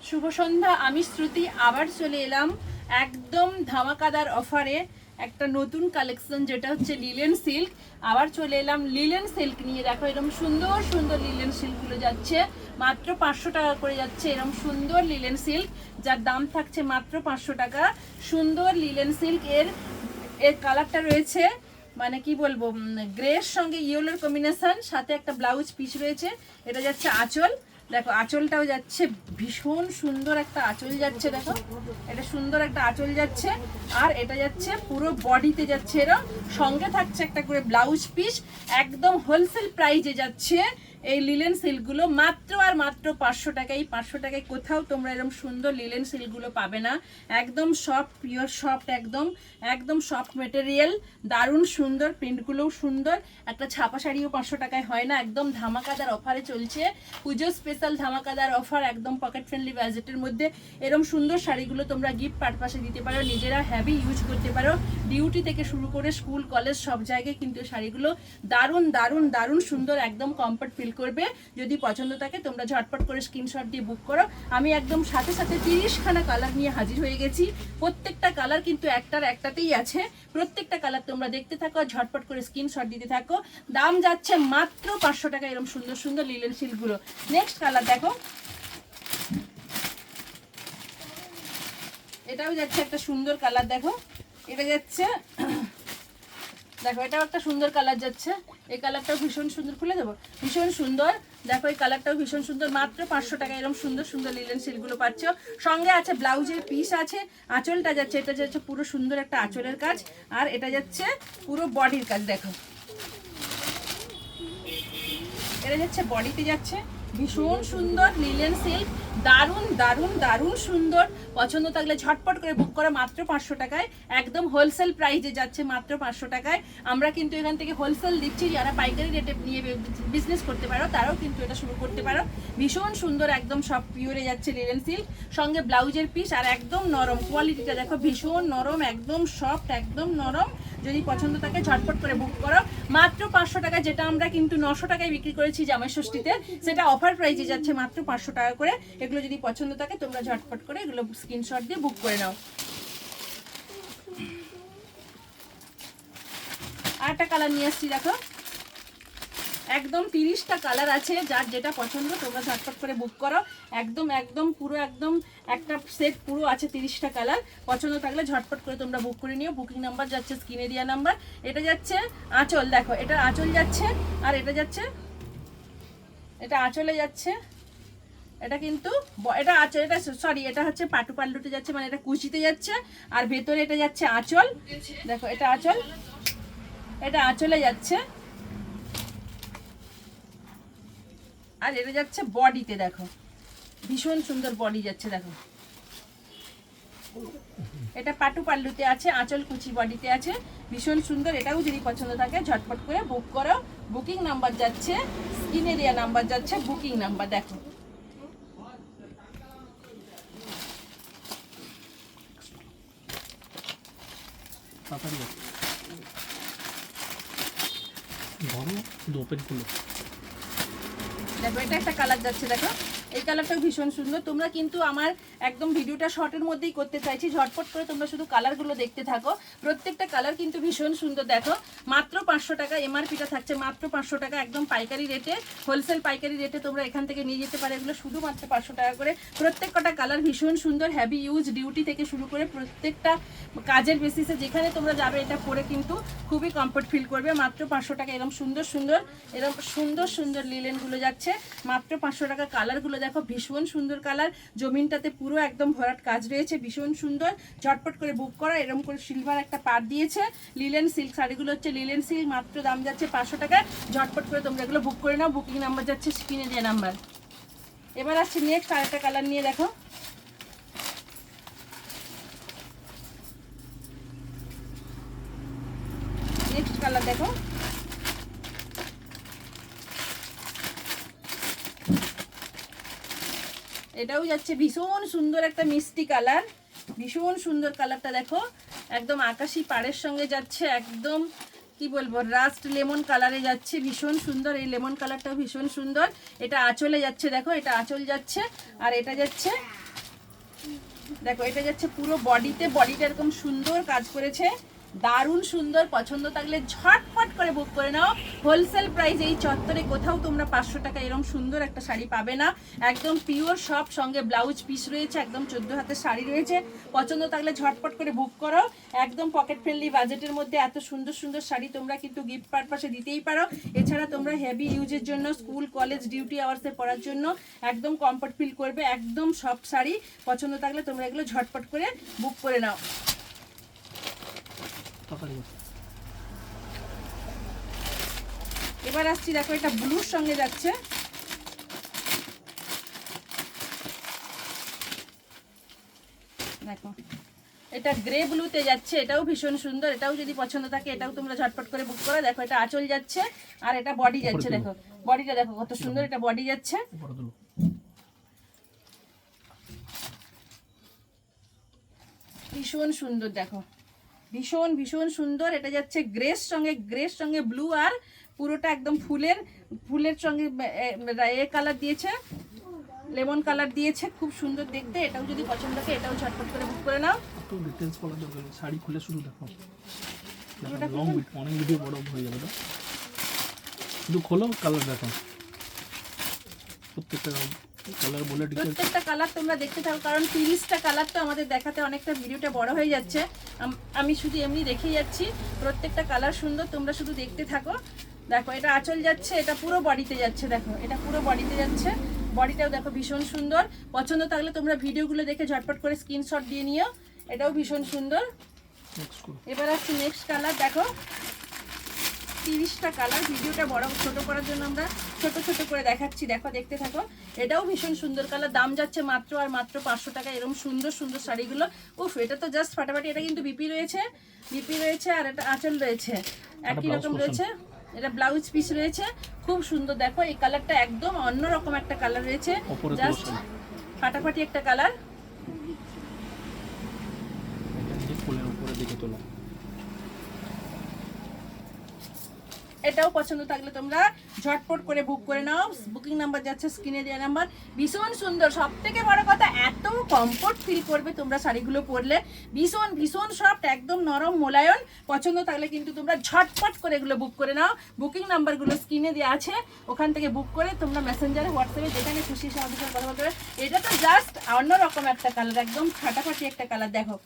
শুভ সন্ধ্যা, আমি শ্রুতি আবার চলে এলাম একদম ধামাকাদার অফারে একটা নতুন কালেকশন যেটা হচ্ছে লিলেন সিল্ক। আবার চলে এলাম লিলেন সিল্ক নিয়ে। দেখো এরকম সুন্দর সুন্দর লিলেন সিল্কগুলো যাচ্ছে মাত্র 500 টাকা করে যাচ্ছে। এরকম সুন্দর লিলেন সিল্ক যার দাম থাকছে মাত্র 500 টাকা। সুন্দর লিলেন সিল্ক এর এর কালারটা রয়েছে মানে কি বলবো, গ্রের সঙ্গে ইয়েলোর কম্বিনেশন, সাথে একটা ব্লাউজ পিস রয়েছে। এটা যাচ্ছে আঁচল, দেখো আঁচলটাও যাচ্ছে ভীষণ সুন্দর একটা আঁচল যাচ্ছে। দেখো এটা সুন্দর একটা আঁচল যাচ্ছে, আর এটা যাচ্ছে পুরো বডিতে যাচ্ছে। এরকম সঙ্গে থাকছে একটা করে ব্লাউজ পিস। একদম হোলসেল প্রাইসে যাচ্ছে এই লিলেন সিল্কগুলো মাত্র আর মাত্র 500 টাকায়। 500 টাকায় কোথাও তোমরা এরকম সুন্দর লিলেন সিল্কগুলো পাবে না। একদম সফট, পিওর সফট, একদম একদম সফট মেটেরিয়াল, দারুণ সুন্দর, প্রিন্টগুলোও সুন্দর। একটা ছাপা শাড়িও 500 টাকায় হয় না। একদম ধামাকাদার অফারে চলছে, পুজো স্পেশাল ধামাকাদার অফার, একদম পকেট ফ্রেন্ডলি বাজেটের মধ্যে এরকম সুন্দর শাড়িগুলো তোমরা গিফট পারপাসে দিতে পারো, নিজেরা হ্যাভি ইউজ করতে পারো। ডিউটি থেকে শুরু করে স্কুল কলেজ সব জায়গায় কিন্তু শাড়িগুলো দারুণ দারুণ দারুণ সুন্দর, একদম কমফর্ট ফিল করবে। যদি পছন্দ থাকে তোমরা ঝটপট করে স্ক্রিনশট দিয়ে বুক করো। আমি একদম সাথে সাথে 30খানা কালার নিয়ে হাজির হয়ে গেছি। প্রত্যেকটা কালার কিন্তু একটার একটাতেই আছে। প্রত্যেকটা কালার তোমরা দেখতে থাকো, ঝটপট করে স্ক্রিনশট দিতে থাকো। দাম যাচ্ছে মাত্র 500 টাকা এরকম সুন্দর সুন্দর লিলেন সিল্কগুলো। নেক্সট কালার দেখো, এটাও যাচ্ছে একটা সুন্দর কালার। দেখো এটা যাচ্ছে, দেখো এটাও একটা সুন্দর কালার যাচ্ছে। এই কালারটাও ভীষণ সুন্দর, খুলে দেবো, ভীষণ সুন্দর। দেখো এই কালারটাও ভীষণ সুন্দর। মাত্র 500 টাকা এরকম সুন্দর সুন্দর লিলেন সিল্কগুলো পাচ্ছ। সঙ্গে আছে ব্লাউজের পিস আছে, আঁচলটা যাচ্ছে, এটা যাচ্ছে পুরো সুন্দর একটা আঁচলের কাজ, আর এটা যাচ্ছে পুরো বডির কাজ। দেখো এটা যাচ্ছে বডিতে যাচ্ছে, ভীষণ সুন্দর লিলেন সিল্ক, দারুণ দারুণ দারুণ সুন্দর। পছন্দ থাকলে ঝটপট করে বুক করা মাত্র 500 টাকায়। একদম হোলসেল প্রাইসে যাচ্ছে মাত্র 500 টাকায়। আমরা কিন্তু এখান থেকে হোলসেল দিচ্ছি, যারা পাইকারি রেটে নিয়ে বিজনেস করতে পারো তারাও কিন্তু এটা শুরু করতে পারো। ভীষণ সুন্দর, একদম সব পিওরে যাচ্ছে লিলেন সিল্ক, সঙ্গে ব্লাউজের পিস, আর একদম নরম কোয়ালিটিটা দেখো, ভীষণ নরম, একদম সফট, একদম নরম। যদি পছন্দ থাকে ঝটপট করে বুক করো মাত্র 500 টাকা। যেটা আমরা কিন্তু 900 টাকায় বিক্রি করেছি জামাই ষষ্ঠীতে, সেটা অফার প্রাইসে যাচ্ছে মাত্র 500 টাকা করে। এগুলো যদি পছন্দ থাকে তোমরা ঝটপট করে এগুলো স্ক্রিনশট দিয়ে বুক করে নাও। আর একটা কালার নিয়ে আসছি, দেখো একদম 30টা কালার আছে, যার যেটা পছন্দ তোমরা ঝটপট করে বুক করো। একদম একদম পুরো একদম একটা সেট পুরো আছে 30টা কালার। পছন্দ থাকলে ঝটপট করে তোমরা বুক করে নিও। বুকিং নাম্বার যাচ্ছে স্ক্রিনে দেওয়া নাম্বার। এটা যাচ্ছে আঁচল, দেখো এটা আঁচল যাচ্ছে, আর এটা যাচ্ছে, এটা আঁচলে যাচ্ছে। এটা কিন্তু এটা আঁচল, এটা সরি এটা হচ্ছে পাটু পাল্লুতে যাচ্ছে, মানে এটা কুচিতে যাচ্ছে, আর ভেতরে এটা যাচ্ছে আঁচল। দেখো এটা আঁচল, এটা আঁচলে যাচ্ছে, আর এটা যাচ্ছে বডিতে। দেখো ভীষণ সুন্দর বডি যাচ্ছে। দেখো এটা পাটু পাল্লুতে আছে, আঁচল কুচি বডিতে আছে, ভীষণ সুন্দর। এটাও যদি পছন্দ থাকে ঝটপট করে বুক করো। বুকিং নাম্বার যাচ্ছে স্ক্রিনে দেওয়া নাম্বার যাচ্ছে বুকিং নাম্বার। দেখো দেখো এটা একটা কালার যাচ্ছে। দেখো এই কালারটাও ভীষণ সুন্দর। তোমরা কিন্তু আমার একদম ভিডিওটা শর্টের মধ্যেই করতে চাইছি, ঝটপট করে তোমরা শুধু কালারগুলো দেখতে থাকো। প্রত্যেকটা কালার কিন্তু ভীষণ সুন্দর। দেখো মাত্র 500 টাকা, এমআরপিটা থাকছে মাত্র 500 টাকা, একদম পাইকারি রেটে, হোলসেল পাইকারি রেটে তোমরা এখান থেকে নিয়ে যেতে পারো। এগুলো শুধুমাত্র 500 টাকা করে। প্রত্যেক কটা কালার ভীষণ সুন্দর, হ্যাভি ইউজ, ডিউটি থেকে শুরু করে প্রত্যেকটা কাজের বেসিসে যেখানে তোমরা যাবে এটা পরে কিন্তু খুবই কমফর্ট ফিল করবে। মাত্র 500 টাকা এরকম সুন্দর সুন্দর, এরকম সুন্দর সুন্দর লিলেনগুলো যাচ্ছে মাত্র 500 টাকা। কালারগুলো দেখো ভীষণ সুন্দর কালার, জমিনটাতে পুরো একদম ভরাট কাজ রয়েছে, ভীষণ সুন্দর। ঝটপট করে বুক করা। এরকম করে সিলভার একটা পাড় দিয়েছে। লিলেন সিল্ক শাড়িগুলো হচ্ছে লিলেন সিল্ক, মাত্র দাম যাচ্ছে 500 টাকা। ঝটপট করে তোমরা এগুলো বুক করে নাও। বুকিং নাম্বার যাচ্ছে স্ক্রিনে দেওয়া নাম্বার। এবার আসছে নেক্সট আরেকটা কালার নিয়ে। দেখো নেক্সট কালার দেখো, এটাও যাচ্ছে ভীষণ সুন্দর একটা মিষ্টি কালার, ভীষণ সুন্দর কালারটা। দেখো একদম আকাশি পাড়ের সঙ্গে যাচ্ছে, একদম কি বলবো রাস্ট লেমন কালারে যাচ্ছে, ভীষণ সুন্দর। এই লেমন কালারটাও ভীষণ সুন্দর। এটা আঁচলে যাচ্ছে, দেখো এটা আঁচল যাচ্ছে, আর এটা যাচ্ছে দেখো এটা যাচ্ছে পুরো বডিতে, বডিটা এরকম সুন্দর কাজ করেছে, দারুণ সুন্দর। পছন্দ থাকলে ঝটপট করে বুক করে নাও। হোলসেল প্রাইস এই চত্বরে কোথাও তোমরা 500 টাকা এরকম সুন্দর একটা শাড়ি পাবে না। একদম পিওর সব, সঙ্গে ব্লাউজ পিস রয়েছে, একদম 14 হাতের শাড়ি রয়েছে। পছন্দ থাকলে ঝটপট করে বুক করো। একদম পকেট ফ্রেন্ডলি বাজেটের মধ্যে এত সুন্দর সুন্দর শাড়ি তোমরা কিন্তু গিফট পারপাসে দিতেই পারো। এছাড়া তোমরা হেভি ইউজের জন্য, স্কুল কলেজ ডিউটি আওয়ার্সে পরার জন্য একদম কমফর্ট ফিল করবে। একদম সব শাড়ি পছন্দ থাকলে তোমরা এগুলো ঝটপট করে বুক করে নাও। এবার আসছি, দেখো এটা ব্লুর সঙ্গে যাচ্ছে। দেখো এটা গ্রে ব্লুতে যাচ্ছে, এটাও ভীষণ সুন্দর। এটাও যদি পছন্দ থাকে এটাও তোমরা ঝটপট করে বুক করো। দেখো এটা আঁচল যাচ্ছে আর এটা বডি যাচ্ছে। দেখো বডিটা দেখো কত সুন্দর, এটা বডি যাচ্ছে। ভীষণ সুন্দর, দেখো ভীষণ ভীষণ সুন্দর। এটা যাচ্ছে গ্রের সঙ্গে ব্লু, আর পুরোটা একদম ফুলের সঙ্গে এ কালার দিয়েছে, লেমন কালার দিয়েছে, খুব সুন্দর দেখতে। এটাও যদি পছন্দ থাকে এটাও ঝটপট করে বুক করে নাও। একটু ডিটেইলস বলা দরকার, শাড়ি খুলে শুধু দেখো, লং অনেক ভিডিও বড় হয়ে যাবে না, শুধু খোলো কালার দেখো, প্রত্যেকটা কালার বলে ডিটেইলস, প্রত্যেকটা কালার তোমরা দেখতে থাকো, কারণ 30টা কালার তো আমাদের দেখাতে অনেকটা ভিডিওটা বড় হয়ে যাচ্ছে। আমি শুধু এমনি দেখেই যাচ্ছি। প্রত্যেকটা কালার সুন্দর, তোমরা শুধু দেখতে থাকো। দেখো এটা আঁচল যাচ্ছে, এটা পুরো বডিতে যাচ্ছে। দেখো এটা পুরো বডিতে যাচ্ছে, বডিটাও দেখো ভীষণ সুন্দর। পছন্দ থাকলে তোমরা ভিডিওগুলো দেখে ঝটপট করে স্ক্রিনশট দিয়ে নিও। এটাও ভীষণ সুন্দর। এবার আসছে নেক্সট কালার। দেখো 30টা কালার, ভিডিওটা বড় ছোট করার জন্য আমরা ছোট ছোট করে দেখাচ্ছি। দেখো দেখতে থাকো। এটাও ভীষণ সুন্দর কালার, দাম যাচ্ছে মাত্র আর মাত্র 500 টাকা। এরকম সুন্দর সুন্দর শাড়িগুলো, উফ এটা তো জাস্ট ফাটাফাটি। এটা কিন্তু বিপি রয়েছে আর এটা আঁচল রয়েছে, একই রকম রয়েছে। এটা ব্লাউজ পিস রয়েছে, খুব সুন্দর। দেখো এই কালারটা একদম অন্যরকম একটা কালার রয়েছে, জাস্ট ফাটাফাটি একটা কালার। এটাও পছন্দ থাকলে তোমরা ঝটপট করে বুক করে নাও। বুকিং নাম্বার যাচ্ছে স্ক্রিনে দেওয়া নাম্বার। ভীষণ সুন্দর, সব থেকে বড় কথা এত কমফোর্ট ফিল করবে তোমরা শাড়িগুলো পরলে। ভীষণ ভীষণ সফট, একদম নরম মোলায়ম। পছন্দ থাকলে কিন্তু তোমরা ঝটপট করে এগুলো বুক করে নাও। বুকিং নাম্বারগুলো স্ক্রিনে দেওয়া আছে, ওখান থেকে বুক করে তোমরা মেসেঞ্জারে, হোয়াটসঅ্যাপে যেখানে খুশি আমাদের সাথে কথা বলতে পারবে। এটা তো জাস্ট অন্যরকম একটা কালার, একদম ফাটাফাটি একটা কালার। দেখো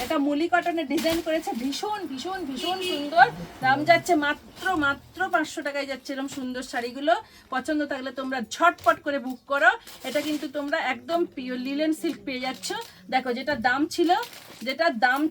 এটা মুলি কটনের ডিজাইন করেছে, ভীষণ ভীষণ ভীষণ সুন্দর। দাম যাচ্ছে মাত্র 500 টাকায় যাচ্ছে এরকম সুন্দর শাড়িগুলো। পছন্দ থাকলে তোমরা ঝটপট করে বুক করো। এটা কিন্তু তোমরা একদম পিওর লিলেন সিল্ক পেয়ে যাচ্ছ। দেখো যেটা দাম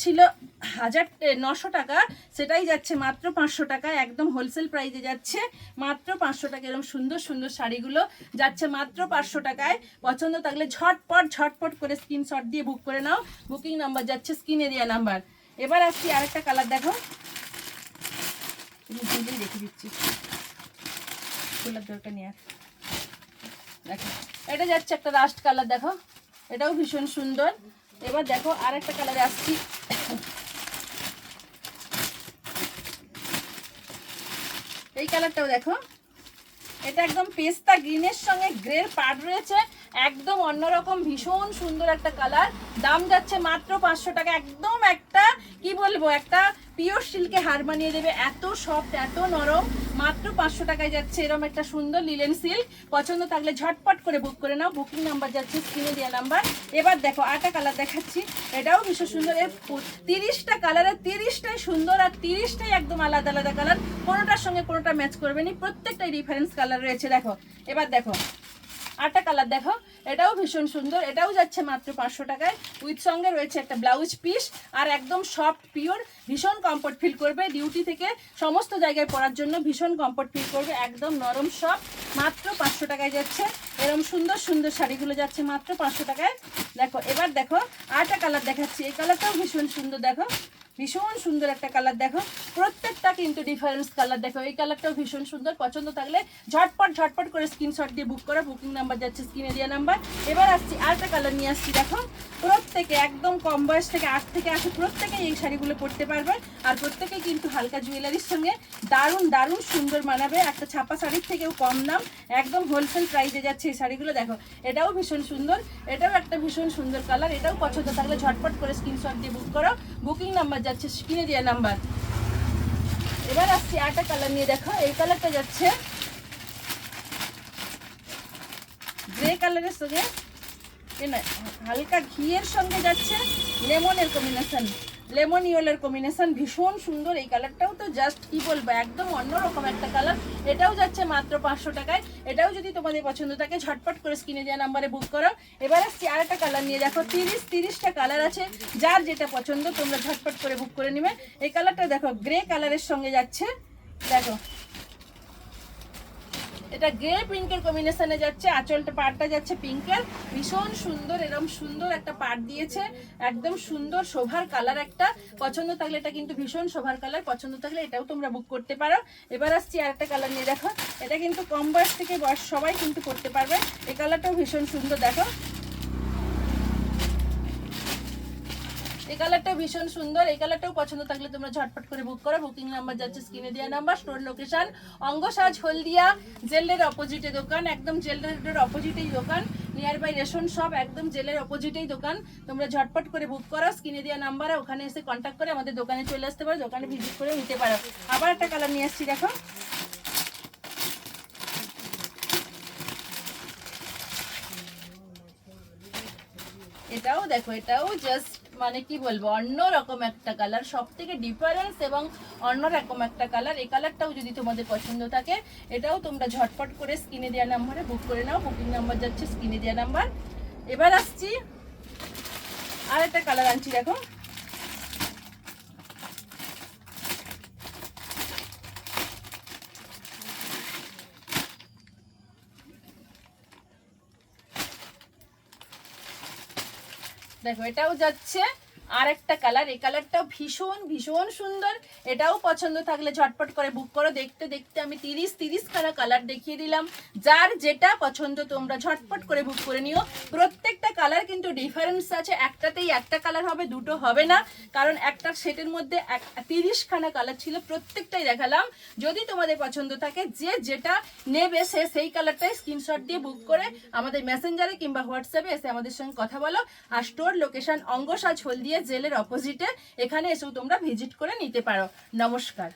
ছিল 900 টাকা, সেটাই যাচ্ছে মাত্র 500 টাকায়। একদম হোলসেল প্রাইসে যাচ্ছে মাত্র 500 টাকা। এরকম সুন্দর সুন্দর শাড়িগুলো যাচ্ছে মাত্র 500 টাকায়। পছন্দ থাকলে ঝটপট করে স্ক্রিনশট দিয়ে বুক করে নাও। বুকিং নাম্বার যাচ্ছে স্ক্রিনে দেওয়া নাম্বার। এবার আসছি আরেকটা কালার। দেখো দেখে দিচ্ছি, দরকার নেই। দেখো এটা যাচ্ছে একটা রাস্ট কালার। দেখো এটাও ভীষণ সুন্দর। এবার দেখো আরেকটা কালারে আসছি। এই কালারটাও দেখো, এটা একদম পেস্তা গ্রিনের সঙ্গে গ্রের পাড় রয়েছে, একদম অন্যরকম ভীষণ সুন্দর একটা কালার। দাম যাচ্ছে মাত্র 500 টাকা। একদম একটা কি বলবো, একটা পিওর সিল্কে হার মানিয়ে দেবে, এত সফট এত নরম। মাত্র 500 টাকায় যাচ্ছে এরকম একটা সুন্দর লিলেন সিল্ক। পছন্দ থাকলে ঝটপট করে বুক করে নাও। বুকিং নাম্বার যাচ্ছে স্ক্রিনে দেওয়া নাম্বার। এবার দেখো আরেকটা কালার দেখাচ্ছি, এটাও ভীষণ সুন্দর। 30টা কালারের 30টাই সুন্দর, আর 30টাই একদম আলাদা আলাদা কালার, কোনোটার সঙ্গে কোনোটা ম্যাচ করবে না, প্রত্যেকটাই ডিফারেন্স কালার রয়েছে। দেখো এবার দেখো আরেকটা কালার। দেখো এটাও ভীষণ সুন্দর, এটাও যাচ্ছে মাত্র 500 টাকায়। উইথ সঙ্গে রয়েছে একটা ব্লাউজ পিস, আর একদম সফট পিওর, ভীষণ কমফোর্ট ফিল করবে। ডিউটি থেকে সমস্ত জায়গায় পরার জন্য ভীষণ কমফোর্ট ফিল করবে, একদম নরম সফট। মাত্র 500 টাকায় যাচ্ছে এরকম সুন্দর সুন্দর শাড়িগুলো, যাচ্ছে মাত্র 500 টাকায়। দেখো এবার দেখো আরেকটা কালার দেখাচ্ছি, এই কালারটাও ভীষণ সুন্দর। দেখো ভীষণ সুন্দর একটা কালার, দেখো প্রত্যেকটা কিন্তু ডিফারেন্স কালার। দেখো এই কালারটাও ভীষণ সুন্দর, পছন্দ থাকলে ঝটপট ঝটপট করে স্ক্রিনশট দিয়ে বুক করো। বুকিং নাম্বার যাচ্ছে স্ক্রিনে দেওয়া নাম্বার। এবার আসছি আরেকটা কালার নিয়ে আসছি, দেখো প্রত্যেকে একদম কম বয়স থেকে 8 থেকে 80 প্রত্যেকেই এই শাড়িগুলো পরতে পারবে, আর প্রত্যেকেই কিন্তু হালকা জুয়েলারির সঙ্গে দারুণ দারুণ সুন্দর মানাবে। একটা ছাপা শাড়ির থেকেও কম দাম, একদম হোলসেল প্রাইসে যাচ্ছে এই শাড়িগুলো। দেখো এটাও ভীষণ সুন্দর, এটাও একটা ভীষণ সুন্দর কালার, এটাও পছন্দ থাকলে ঝটপট করে স্ক্রিনশট দিয়ে বুক করো। বুকিং নাম্বার যাচ্ছে স্ক্রিনে দেওয়া নাম্বার। এবার আসছি আরেকটা কালার নিয়ে, দেখো এই কালারটা যাচ্ছে গ্রে কালারের সঙ্গে হালকা ঘিয়ের সঙ্গে যাচ্ছে লেমনের কম্বিনেশন, লেমন ইয়েলোর কম্বিনেশন, ভীষণ সুন্দর এই কালারটাও। তো জাস্ট কি বলবো, একদম অন্যরকম একটা কালার। এটাও যাচ্ছে মাত্র 500 টাকায়। এটাও যদি তোমাদের পছন্দ থাকে ঝটপট করে স্ক্রিনে দেওয়া নাম্বারে বুক করো। এবার আসছি আরেকটা কালার নিয়ে, দেখো 30টা কালার আছে, যার যেটা পছন্দ তোমরা ঝটপট করে বুক করে নিবে। এই কালারটা দেখো গ্রে কালারের সঙ্গে যাচ্ছে, দেখো এটা গ্রে পিঙ্কের কম্বিনেশনে যাচ্ছে। আঁচলটা পাড়টা যাচ্ছে পিঙ্কের, ভীষণ সুন্দর, এরকম সুন্দর একটা পাড় দিয়েছে, একদম সুন্দর শোভার কালার একটা। পছন্দ থাকলে এটা কিন্তু ভীষণ শোভার কালার, পছন্দ থাকলে এটাও তোমরা বুক করতে পারো। এবার আসছি আরেকটা কালার নিয়ে, দেখো এটা কিন্তু কম বয়স থেকে বয়স সবাই কিন্তু করতে পারবে। এই কালারটাও ভীষণ সুন্দর, দেখো এই কালারটাও ভীষণ সুন্দর। এই কালারটাও পছন্দ থাকলে তোমরা ঝটপট করে বুক করো। বুকিং নাম্বার যাচ্ছে স্ক্রিনে দেওয়া নাম্বার। স্টোর লোকেশন অঙ্গসাজ হলদিয়া, জেলের অপোজিটে দোকান, একদম জেলের অপোজিটেই দোকান, নিয়ার বাই রেশন শপ, একদম জেলের অপোজিটেই দোকান। তোমরা ঝটপট করে বুক করো স্ক্রিনে দেওয়া নাম্বারে, ওখানে এসে কন্ট্যাক্ট করে আমাদের দোকানে চলে আসতে পারো, দোকানে ভিজিট করে নিতে পারো। আবার একটা কালার নিয়ে আসছি, দেখো এটাও দেখো, এটাও জাস্ট মানে কি বলবো অন্যরকম একটা কালার, সব থেকে ডিফারেন্স এবং অন্যরকম একটা কালার। এই কালারটাও যদি তোমাদের পছন্দ থাকে এটাও তোমরা ঝটপট করে স্ক্রিনে দেওয়া নাম্বারে বুক করে নাও। বুকিং নাম্বার যাচ্ছে স্ক্রিনে দেওয়া নাম্বার। এবার আসছি আর একটা কালার আনছি, দেখো দেখো এটাও যাচ্ছে আর একটা কালার। এই কালারটাও ভীষণ ভীষণ সুন্দর, এটাও পছন্দ থাকলে ঝটপট করে বুক করো। দেখতে দেখতে আমি 30 খানা কালার দেখিয়ে দিলাম, যার যেটা পছন্দ তোমরা ঝটপট করে বুক করে নিও। প্রত্যেকটা কালার কিন্তু ডিফারেন্স আছে, একটাতেই একটা কালার হবে, দুটো হবে না, কারণ একটা সেটের মধ্যে 30 খানা কালার ছিল, প্রত্যেকটাই দেখালাম। যদি তোমাদের পছন্দ থাকে যে যেটা নেবে সে সেই কালারটাই স্ক্রিনশট দিয়ে বুক করে আমাদের মেসেঞ্জারে কিংবা হোয়াটসঅ্যাপে এসে আমাদের সঙ্গে কথা বলো। আর স্টোর লোকেশন অঙ্গসাজ হলদিয়া, জেলের অপোজিটে, এখানে এসেও তোমরা ভিজিট করে নিতে পারো। নমস্কার।